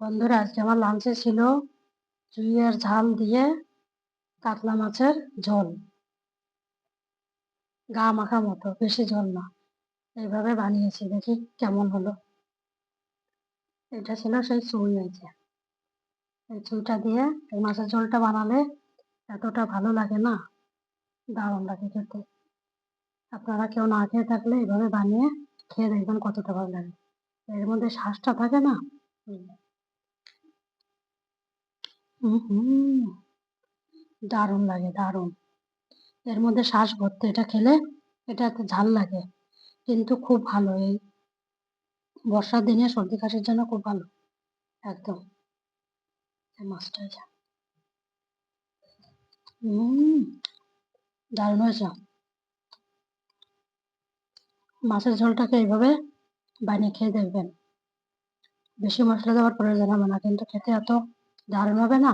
বন্ধুরা, আজকে আমার লাঞ্চে ছিল চুইয়ের ঝাল দিয়ে কাতলা মাছের ঝোল। গা মাখা মতো, বেশি ঝোল না। এইভাবে বানিয়েছি, দেখি কেমন হলো। এটা ছিল সেই চুই হয়েছে। এই চুইটা দিয়ে এই মাছের ঝোলটা বানালে এতটা ভালো লাগে না, দারুণ লাগে খেতে। আপনারা কেউ না খেয়ে থাকলে এইভাবে বানিয়ে খেয়ে দেখবেন কতটা ভালো লাগে। এর মধ্যে শ্বাসটা থাকে না। হুম, দারুণ লাগে, দারুণ। এর মধ্যে শ্বাস ভর্তি। এটা খেলে এটা এত ঝাল লাগে, কিন্তু খুব ভালো। এই বর্ষার দিনে সর্দি কাশির জন্য খুব ভালো। একদম। এই মাছটা যা দারুণ হয়েছে। মাছের ঝোলটাকে এইভাবে বানিয়ে খেয়ে দেখবেন। বেশি মশলা দেওয়ার প্রয়োজন হবে না, কিন্তু খেতে এত দারুণ হবে না,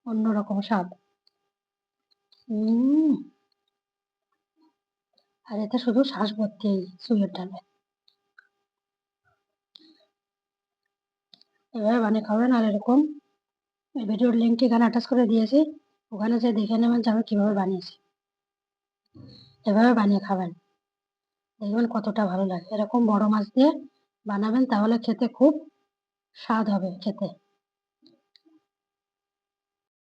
অন্যরকম স্বাদ। উম আর এতে শুধু শ্বাস ভর্তি এই সুইয়ের ডালে। এভাবে বানিয়ে খাবেন। আর এরকম এই ভিডিওর লিঙ্কটি এখানে অ্যাটাচ করে দিয়েছি, ওখানে যে দেখে নেবেন যে আমি কিভাবে বানিয়েছি। এভাবে বানিয়ে খাবেন, দেখবেন কতটা ভালো লাগে। এরকম বড় মাছ দিয়ে বানাবেন, তাহলে খেতে খুব স্বাদ হবে খেতে।